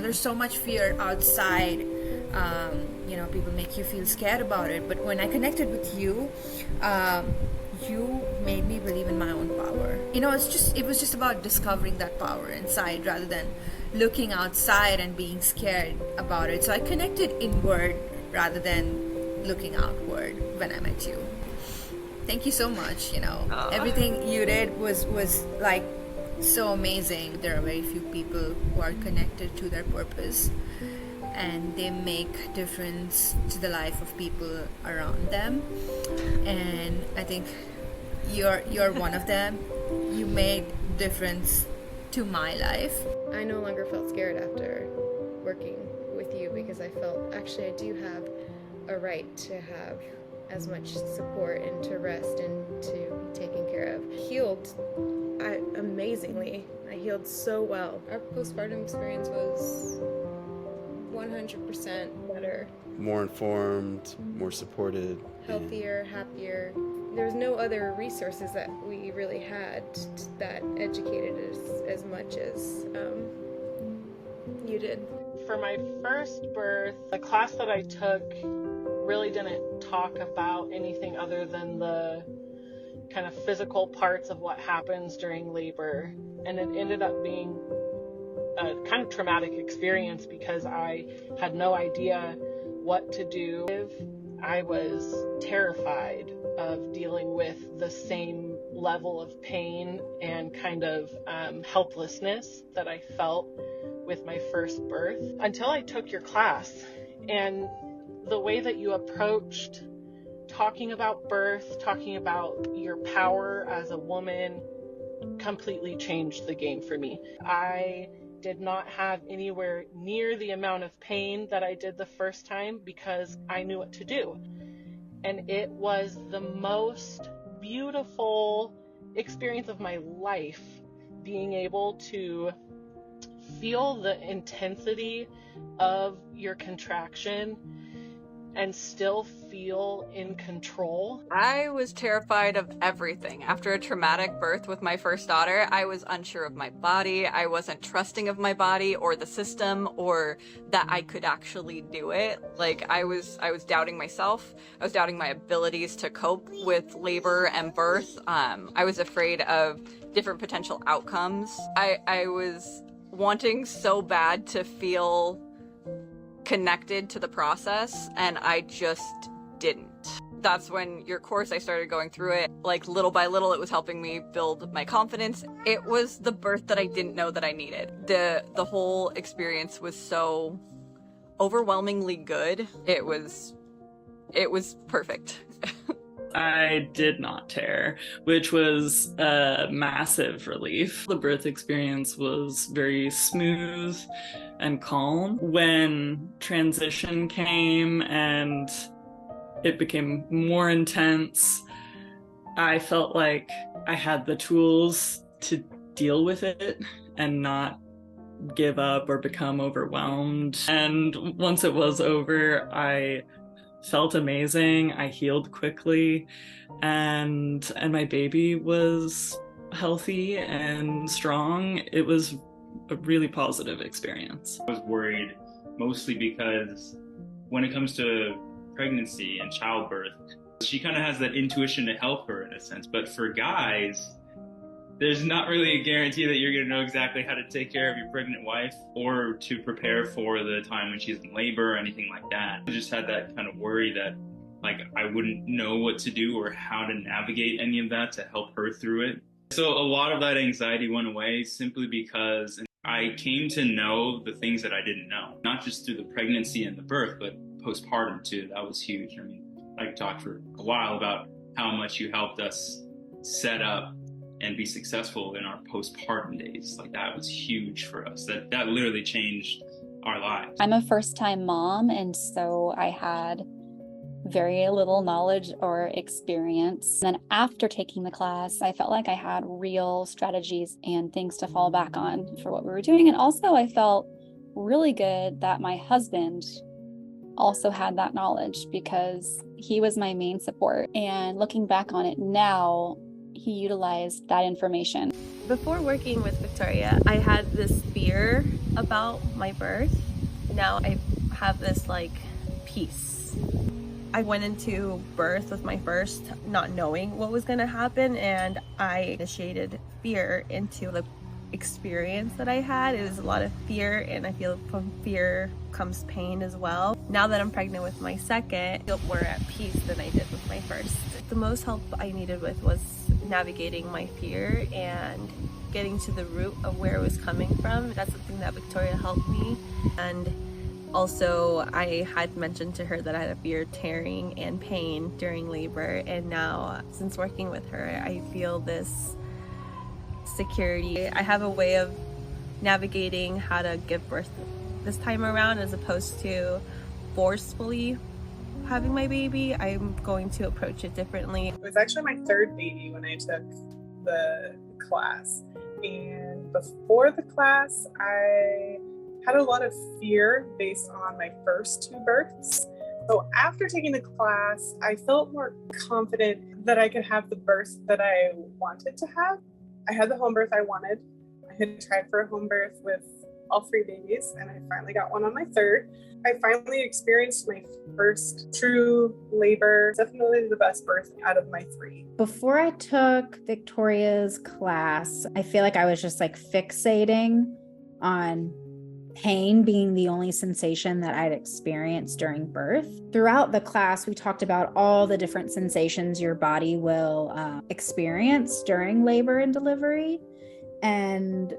there's so much fear outside. People make you feel scared about it, but when I connected with you, you made me believe in my own power. It was just about discovering that power inside rather than looking outside and being scared about it. So I connected inward rather than looking outward when I met you. Thank you so much. Everything you did was like so amazing. There are very few people who are connected to their purpose, and they make difference to the life of people around them. And I think you're one of them. You made difference to my life. I no longer felt scared after working with you because I felt actually I do have a right to have as much support and to rest and to be taken care of. Healed amazingly. I healed so well. Our postpartum experience was 100% better. More informed, more supported. Healthier, happier. There was no other resources that we really had that educated us as much as you did. For my first birth, the class that I took really didn't talk about anything other than the kind of physical parts of what happens during labor. And it ended up being a kind of traumatic experience because I had no idea what to do. I was terrified of dealing with the same level of pain and kind of helplessness that I felt with my first birth until I took your class. And the way that you approached talking about birth, talking about your power as a woman, completely changed the game for me. I did not have anywhere near the amount of pain that I did the first time because I knew what to do. And it was the most beautiful experience of my life, being able to feel the intensity of your contraction and still feel in control. I was terrified of everything. After a traumatic birth with my first daughter, I was unsure of my body. I wasn't trusting of my body or the system or that I could actually do it. Like I was doubting myself. I was doubting my abilities to cope with labor and birth. I was afraid of different potential outcomes. I was wanting so bad to feel connected to the process, and I just didn't. That's when your course, I started going through it. Like little by little, it was helping me build my confidence. It was the birth that I didn't know that I needed. The whole experience was so overwhelmingly good. It was perfect. I did not tear, which was a massive relief. The birth experience was very smooth and calm. When transition came and it became more intense, I felt like I had the tools to deal with it and not give up or become overwhelmed. And once it was over, I felt amazing. I healed quickly, and my baby was healthy and strong. It was a really positive experience. I was worried mostly because when it comes to pregnancy and childbirth, she kind of has that intuition to help her in a sense. But for guys, there's not really a guarantee that you're going to know exactly how to take care of your pregnant wife or to prepare for the time when she's in labor or anything like that. I just had that kind of worry that like I wouldn't know what to do or how to navigate any of that to help her through it. So a lot of that anxiety went away simply because I came to know the things that I didn't know, not just through the pregnancy and the birth, but postpartum too. That was huge. I mean, I talked for a while about how much you helped us set up and be successful in our postpartum days. Like that was huge for us. That literally changed our lives. I'm a first-time mom, and so I had very little knowledge or experience. Then after taking the class, I felt like I had real strategies and things to fall back on for what we were doing. And also I felt really good that my husband also had that knowledge because he was my main support. And looking back on it now, he utilized that information. Before working with Victoria, I had this fear about my birth. Now I have this like peace. I went into birth with my first not knowing what was going to happen, and I initiated fear into the experience that I had. It was a lot of fear, and I feel from fear comes pain as well. Now that I'm pregnant with my second, I feel more at peace than I did with my first. The most help I needed with was navigating my fear and getting to the root of where it was coming from. That's something that Victoria helped me. And also, I had mentioned to her that I had a fear of tearing and pain during labor, and now since working with her, I feel this security. I have a way of navigating how to give birth this time around, as opposed to forcefully having my baby. I'm going to approach it differently. It was actually my third baby when I took the class, and before the class I had a lot of fear based on my first two births. So after taking the class, I felt more confident that I could have the birth that I wanted to have. I had the home birth I wanted. I had tried for a home birth with all three babies, and I finally got one on my third. I finally experienced my first true labor. Definitely the best birth out of my three. Before I took Victoria's class, I feel like I was just like fixating on pain being the only sensation that I'd experienced during birth. Throughout the class, we talked about all the different sensations your body will experience during labor and delivery. And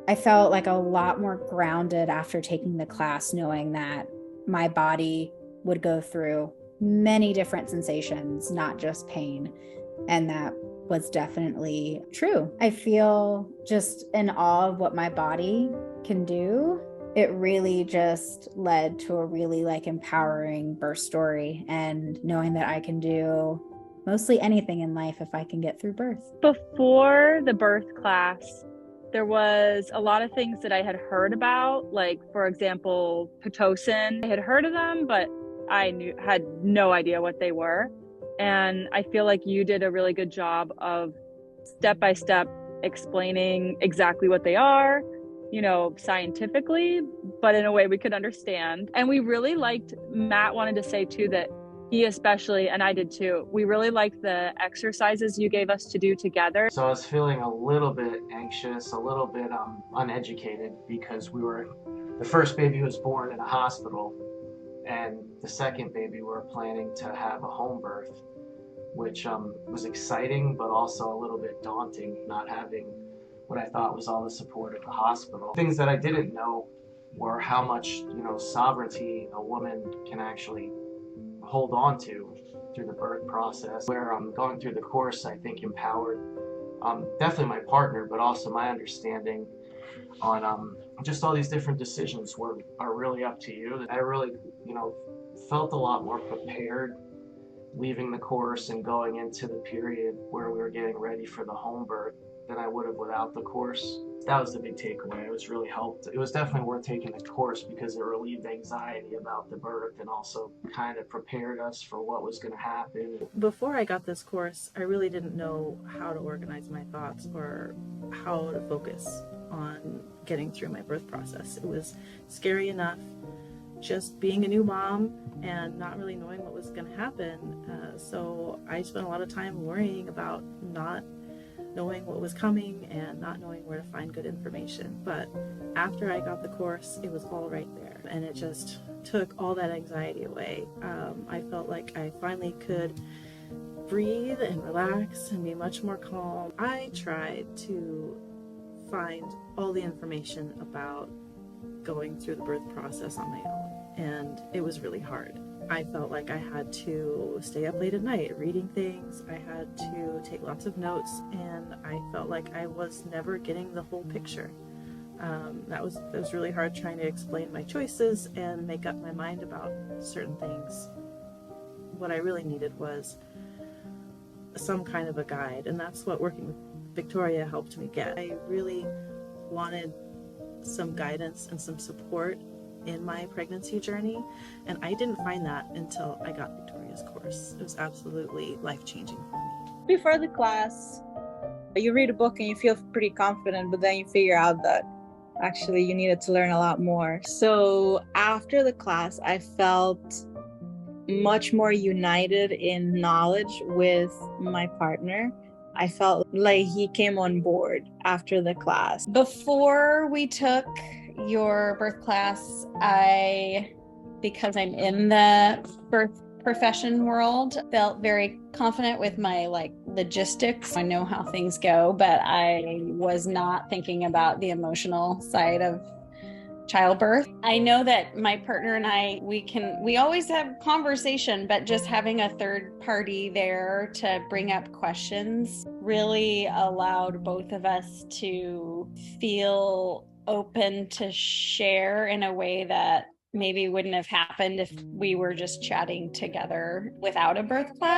I felt like a lot more grounded after taking the class, knowing that my body would go through many different sensations, not just pain. And that was definitely true. I feel just in awe of what my body can do. It really just led to a really like empowering birth story, and knowing that I can do mostly anything in life if I can get through birth. Before the birth class, there was a lot of things that I had heard about, like, for example, Pitocin. I had heard of them, but I had no idea what they were. And I feel like you did a really good job of step-by-step explaining exactly what they are, you know, scientifically, but in a way we could understand. And we really liked, Matt wanted to say too, that he especially, and I did too, we really liked the exercises you gave us to do together. So I was feeling a little bit anxious, a little bit uneducated, because the first baby was born in a hospital, and the second baby we were planning to have a home birth, which was exciting, but also a little bit daunting, not having what I thought was all the support at the hospital. Things that I didn't know were how much, sovereignty a woman can actually hold on to through the birth process. Where I'm going through the course, I think empowered definitely my partner, but also my understanding on just all these different decisions are really up to you. I really, felt a lot more prepared leaving the course and going into the period where we were getting ready for the home birth than I would have without the course. That was the big takeaway. It was really helped. It was definitely worth taking the course because it relieved anxiety about the birth and also kind of prepared us for what was going to happen. Before I got this course, I really didn't know how to organize my thoughts or how to focus on getting through my birth process. It was scary enough just being a new mom and not really knowing what was going to happen. So I spent a lot of time worrying about not knowing what was coming and not knowing where to find good information. But after I got the course, it was all right there, and it just took all that anxiety away. I felt like I finally could breathe and relax and be much more calm. I tried to find all the information about going through the birth process on my own, and it was really hard. I felt like I had to stay up late at night reading things. I had to take lots of notes, and I felt like I was never getting the whole picture. That was really hard, trying to explain my choices and make up my mind about certain things. What I really needed was some kind of a guide, and that's what working with Victoria helped me get. I really wanted some guidance and some support in my pregnancy journey, and I didn't find that until I got Victoria's course. It was absolutely life-changing for me. Before the class, you read a book and you feel pretty confident, but then you figure out that Actually, you needed to learn a lot more. So after the class, I felt much more united in knowledge with my partner. I felt like he came on board after the class. Before we took your birth class, because I'm in the birth profession world, felt very confident with my logistics. I know how things go, but I was not thinking about the emotional side of childbirth. I know that my partner and I, we always have conversation, but just having a third party there to bring up questions really allowed both of us to feel open to share in a way that maybe wouldn't have happened if we were just chatting together without a birth class.